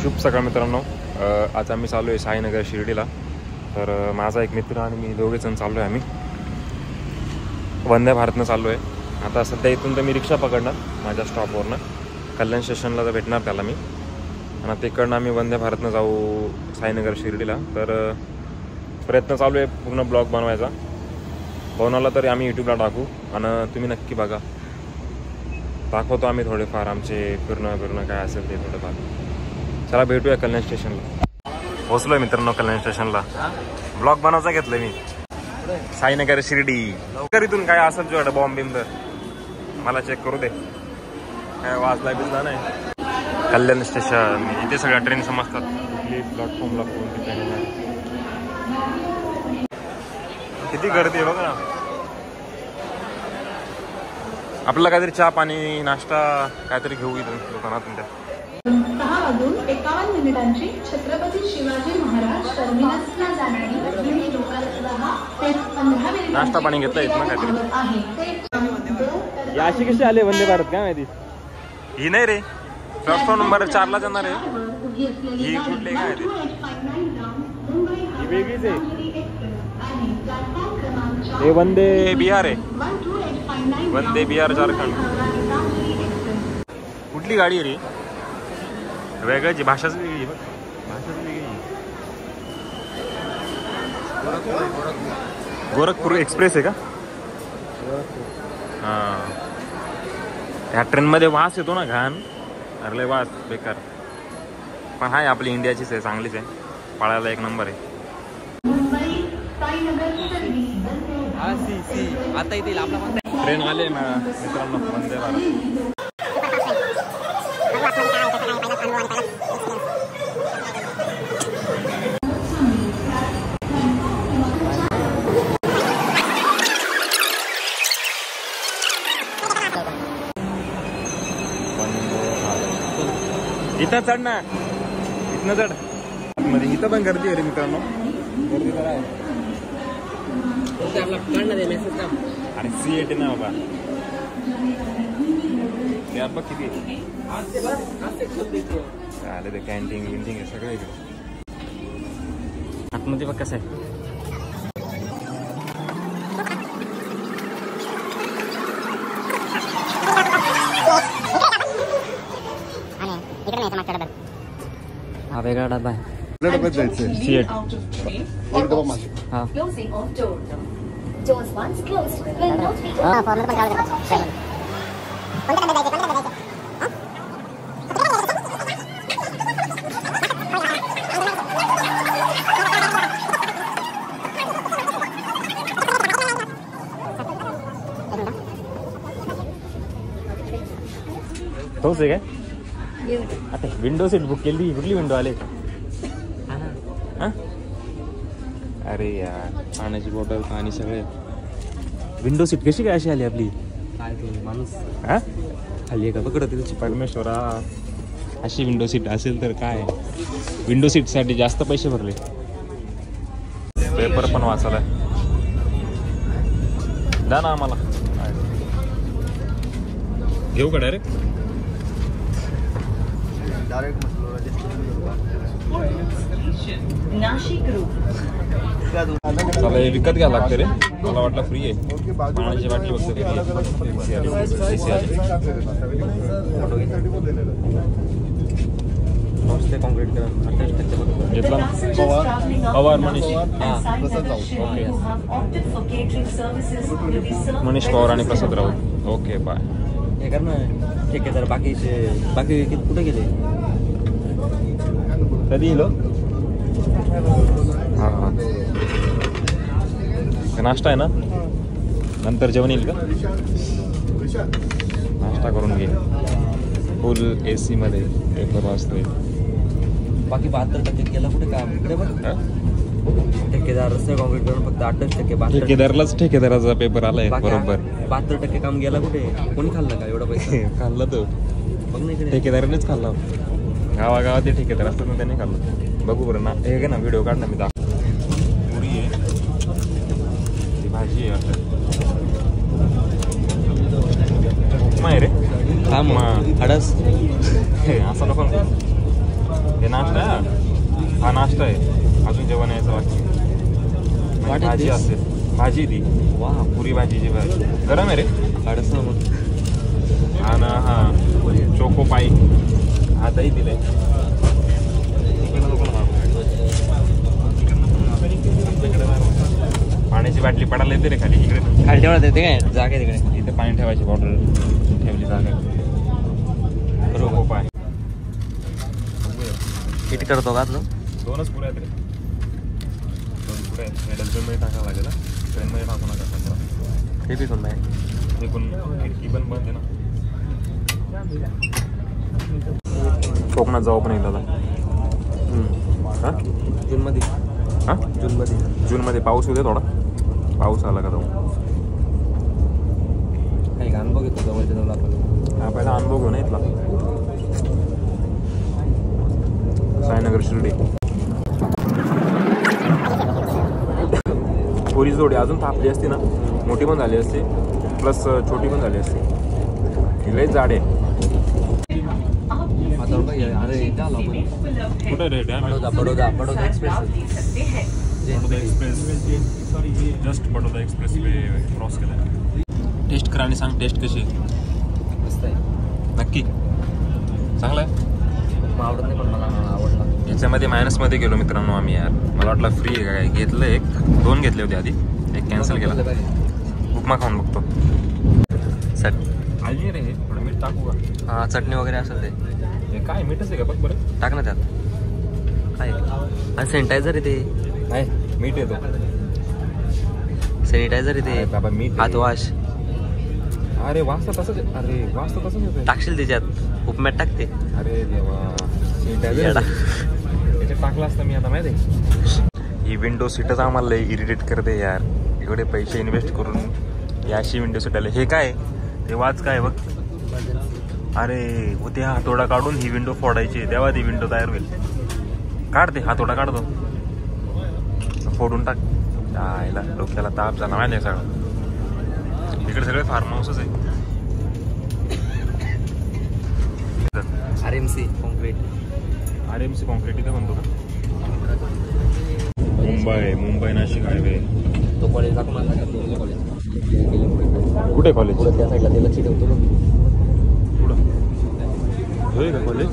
शुभ सकाळ मित्रांनो. आज आम्ही चाललो आहे साईनगर शिर्डीला. तर माझा एक मित्र आणि मी दोघेजण चाललो आहे. आम्ही वंदे भारतनं चाललो आहे. आता सध्या इथून तर मी रिक्षा पकडणार माझ्या स्टॉपवरनं, कल्याण स्टेशनला तर भेटणार त्याला मी, आणि तिकडनं आम्ही वंदे भारतनं जाऊ साईनगर शिर्डीला. तर प्रयत्न चालू आहे पूर्ण ब्लॉग बनवायचा. बनवला तरी आम्ही यूट्यूबला टाकू आणि तुम्ही नक्की बघा. दाखवतो आम्ही थोडेफार आमचे फिरणं काय असेल ते थोडंफार. चला भेटूया कल्याण स्टेशनला. पोचलो आहे मित्रांनो कल्याण स्टेशनला. ब्लॉग बनवायचा घेतलं मी. साईनगर शिर्डी लवकर इथून काय असेल तुझ्याकडे बॉम्ब बिम तर मला चेक करू दे. काय वाजला बिजला नाही. कल्याण स्टेशन इथे सगळ्या ट्रेन समजतात. कुठली प्लॅटफॉर्मला कोणती ट्रेन आहे. किती गर्दी आहे बघा ना. आपल्याला काहीतरी चहा पाणी नाश्ता काहीतरी घेऊ इथून दुकानातून. त्या 6:51 छत्रपती शिवाजी महाराज टर्मिनसला जाणारी नाश्ता पाणी घेतला येत ना काहीतरी. अशी कशी आले वंदे भारत काय माहिती. ही नाही रे, प्लॅटफॉर्म नंबर 4ला जाणार आहे. ही कुठली काय ते ही वेगळीच आहे. हे वंदे बिहार आहे. वंदे बिहार झारखंड. कुठली गाडी आहे रे. वेगळ्याची भाषाच वेगळी. बघ भाषाच वेगळी. गोरखपूर एक्सप्रेस आहे का. हां ह्या ट्रेनमध्ये वास येतो ना घाण. अरे वास बेकार. पण हाय आपली इंडियाचीच आहे, चांगलीच आहे, पाळायला एक नंबर आहे. आता येतील आपला ट्रेन आले मित्रांनो वंदे भारत. इथं चढ ना, इथनं चढ. मध्ये इथं पण गर्दी आहे रे मित्रांनो. गर्दी तर आहे. अरे सीएट ना बाबा. यार बघ किती आले ते. कॅन्टीन विंटिंग आहे सगळं इकडे. आतमध्ये बघ कसं आहे. हा वेगळा डबा आहे. सीएट. हा तोच आहे काय. आता विंडो सीट बुक केली. कुठली विंडो आले. हां अरे यार पाण्याची बॉटल पाणी सगळे. विंडो सीट कशी काय अशी आली आपली. काय ते माणूस हां खाली का पकडत त्याची. परमेश्वरा अशी विंडो सीट असेल तर काय. विंडो सीटसाठी जास्त पैसे भरले. पेपर पण वाचायला द्या ना आम्हाला. घेऊ का डायरेक्ट. चला हे विकत घ्यायला लागतं रे. मला वाटलं फ्री आहे. पाण्याची बाटली बघतो. कॉन्क्रीट घेतला ना पवार मनीष. मनीष पवार आणि प्रसाद राऊत. Okay bye. हे कर ना ठेकेदार. बाकी कुठे गेले. कधी येलो. हां नाश्ता आहे ना. नंतर जेवण येईल का. नाश्ता करून घे. फुल AC मध्ये पेपर वाचतोय. बाकी 72% गेला कुठे काम. इकडे बघ ठेकेदार रस्ते कॉन्क्रीट करून फक्त 28%. ठेकेदाराचा पेपर आलाय बरोबर. 72% काम गेला कुठे. कोणी खाल्लं का एवढा पैसा. खाल्लं तो बघ ना इकडे. ठेकेदारानेच खाल्ला. गावागावात ते ठेकेदार असतात ना त्यांनी खाल्लं. बघू बरं ना. हे घे ना व्हिडिओ काढ ना. मी दाखव. पुरी आहे ती भाजी आहे वाटतं. उपमा आहे रे. हा मग अडस असं नको. हे नाश्ता आहे हा नाश्ता आहे अजून जेवण यायचं बाकी भाजी असते भाजी ती वा पुरी भाजीची भाजी गरम आहे रे काढच ना मग आणि हा चोको पाई हा दही दिलंय पाण्याची बाटली पडायला येते रे खाली इकडे खाली ठेवण्यात येते काय जागा आहे तिकडे इथे पाणी ठेवायची बॉटल ठेवली जागा चोको पाय किती करतो का तुझं 2च पुऱ्या आहेत रे 2 पुऱ्या आहेत डस्टबिनमध्ये टाकावं लागेल ट्रेनमध्ये टाकू नका समजा ते बी कोण बाहेर ते पण खिडकी पण बंद आहे ना कोकणात जाऊ पण एकदा हां जूनमध्ये हां जूनमध्ये पाऊस होते थोडा पाऊस आला का तो काही अनुभव घेतो जवळच्या जवळ आपण हा पहिला अनुभव घेऊ ना इथला साईनगर शिर्डी पुरी जोडी अजून थापली असती ना मोठी पण झाली असती प्लस छोटी पण झाली असती लयच जाड आहे अरे चालो आपण कुठे रेट आहे Baroda express just Baroda express way cross केला टेस्ट करा आणि सांग टेस्ट कशी मस्त आहे नक्की चांगलं आहे आवडत नाही पण मला आवडला याच्यामध्ये मायनसमध्ये गेलो मित्रांनो आम्ही यार मला वाटलं फ्री आहे काय घेतलं 2 घेतले होते आधी एक कॅन्सल केला उपमा खाऊन बघतो आली रे थोडं मीठ टाकू का हां चटणी वगैरे असेल ते हे काय मीठच आहे का बघ बरं टाक ना त्यात काय आणि सॅनिटायझर आहे ते नाही मीठ येतो सॅनिटायझर आहे ते बाबा मीठ हात वाश अरे वाजता तसंच अरे वाजता तसंच येतं टाकशील त्याच्यात उपम्यात टाकते अरे देवा त्याच्यात टाकला असता मी आता माहिती आहे ही विंडो सीटच आम्हाला लय इरिटेट करते यार एवढे पैसे इन्व्हेस्ट करून याशी विंडो सीट आले हे काय ते वाच काय बघ अरे होते हातोडा काढून ही विंडो फोडायची तेव्हा ती विंडो तयार होईल काढते हातोडा काढतो फोडून टाक यायला डोक्याला ताप झाला माहिती आहे सगळं इकडे सगळे फार्म हाऊसच आहे RMC कॉन्क्रीट RMC कॉन्क्रीट इथं म्हणतो का मुंबई नाशिक हायवे तो कॉलेज दाखवून आणला का तुझं कॉलेज कुठे कॉलेज पुढे त्या साईडला ते लक्ष ठेवतो बघ कुठं होय का कॉलेज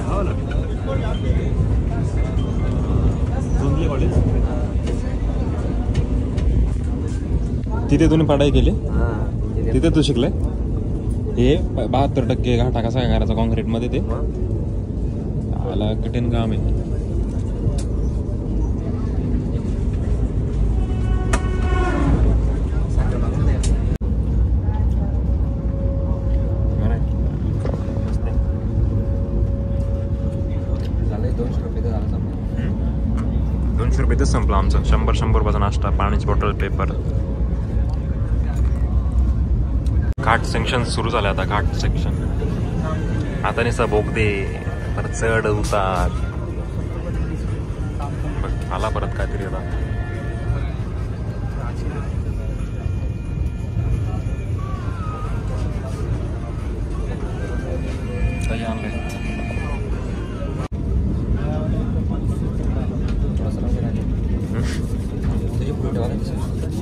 हो ना जुनले कॉलेज तिथे तुम्ही पढाई केली हां तिथे तू शिकलाय हे 72% घाटा कसा काय करायचा कॉन्क्रीटमध्ये ते मला कठीण काम आहे ₹200 संपला आमचं 100 रुपयाचा नाश्ता पाण्याची बॉटल पेपर घाट सेक्शन सुरू झालं आता घाट सेक्शन आता निसा बोगदे परत चढ उतार आला परत काहीतरी आता काही आणलंय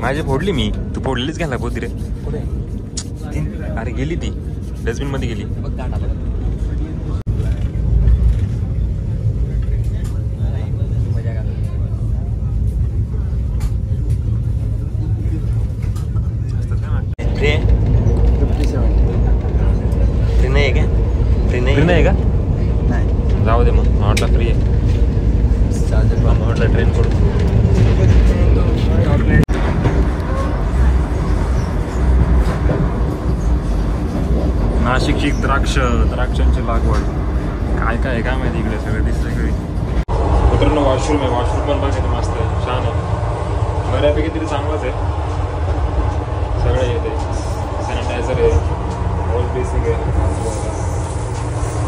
माझी फोडली मी तू फोडलीच घ्यायला बोधी रे अरे गेली ती डस्टबिन मध्ये गेली फ्री नाही का नाही जाऊ दे मग म्हटलं फ्री आहे म्हटलं ट्रेन करू नाशिकची द्राक्षांची लागवड काय काय काय माहिती इकडे सगळं दिसतं इकडे मित्रांनो वॉशरूम आहे वॉशरूम पण बघायचं मस्त आहे छान आहे बऱ्यापैकी तरी चांगलंच आहे सगळं येते सॅनिटायझर आहे वॉश बेसिंग आहे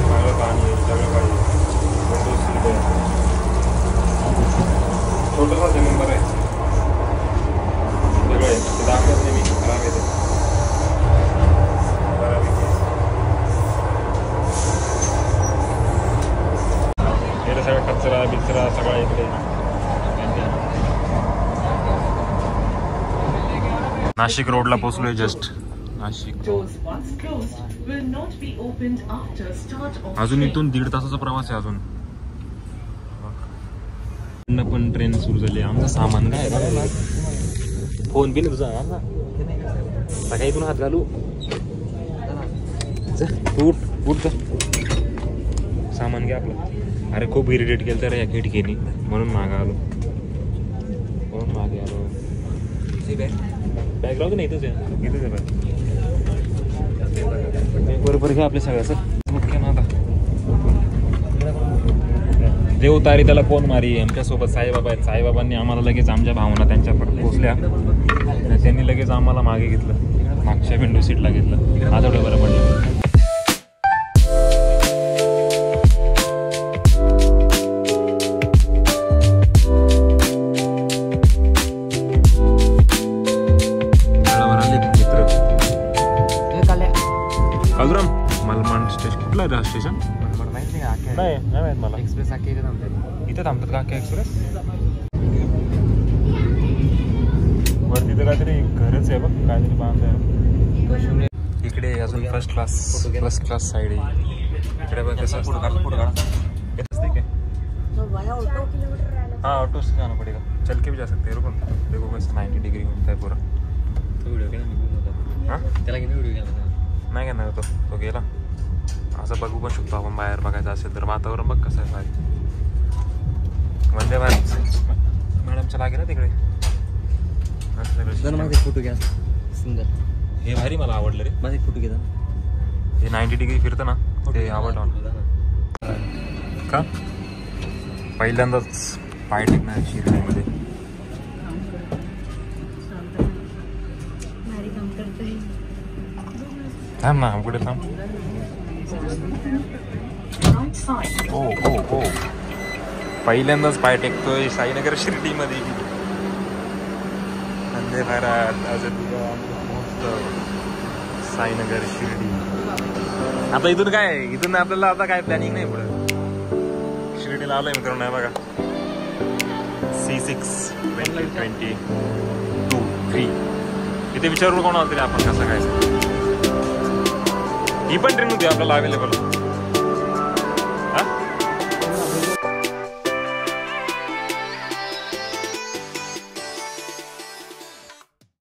सगळं पाणी आहे सगळं पाहिजे विंडो सीट आहे छोटंसं नंबर आहे सगळं आहे ते दाखवत नाही मी खराब आहे ते सगळा कचरा बिचरा सगळा इकडे. नाशिक रोडला पोहोचलोय जस्ट. नाशिक अजून इथून 1.5 तासाचा प्रवास आहे अजून. पण ट्रेन सुरू झाली. आमचं सामान काय फोन बिल तुझा सकाळी इथून हात घालू. उठ उठ सामान घ्या आपलं. अरे खूप इरिटेट केलं तर या खिडकीने म्हणून मागे आलो. बॅग राहू दे नाही इथंच आहे. इथंच आहे बॅग. बरोबर घ्या आपल्या सगळ्याचं. मुख्य ना आता देव तारी त्याला कोण मारी. आमच्यासोबत साईबाबा आहेत. साईबाबांनी आम्हाला लगेच आमच्या भावना त्यांच्यापर्यंत पोहोचल्या. त्यांनी लगेच आम्हाला मागे घेतलं. मागच्या विंडो सीटला घेतलं. आता थोडं बरं पडलं. कालुराम मलमाड स्टेशन कुठलं आहे स्टेशन? नाही माहित मला. एक्सप्रेस आखे इथे थांबतात. इथे थांबतात का अख्ख्या एक्सप्रेस? वरती तर काहीतरी घरच आहे बघ. काहीतरी बांधलं आहे. इकडे अजून फर्स्ट क्लास साईड आहे. इकडे बघ कसं असतं. फोटो काढा. हाँ ऑटो से जाना पड़ेगा. चल के भी जा सकते हैं. रुको देखो कैसे 90 डिग्री घूमता है पूरा. व्हिडिओ केला मी बोलतो. हां त्याला किती व्हिडिओ केला नाही घेणार तो गेला. असं बघू पण शकतो आपण बाहेर बघायचं असेल तर. वातावरण बघ कसं आहे भारी. वंदे भारत मॅडमच्या लागे ना तिकडे. माझा फोटो घ्या सुंदर. हे भारी मला आवडलं रे. माझा फोटो घेता. हे 90 डिग्री फिरतं ना ते आवडलं मला. का पहिल्यांदाच पाय टेकणार शिर्डीमध्ये. थांब ना पुढे थांब. ओ ओ ओ पहिल्यांदाच पाय टेकतोय साईनगर शिर्डीमध्ये. वंदे भारत साईनगर शिर्डी. आता इथून काय इथून आपल्याला आता काय प्लॅनिंग नाही पुढे. शिर्डीला आलोय मित्रांनो. बघा C6 2022-3 इथे विचारू कोण आलं तरी आपण कसं काय. ही पण ट्रेन होती आपल्याला अवेलेबल.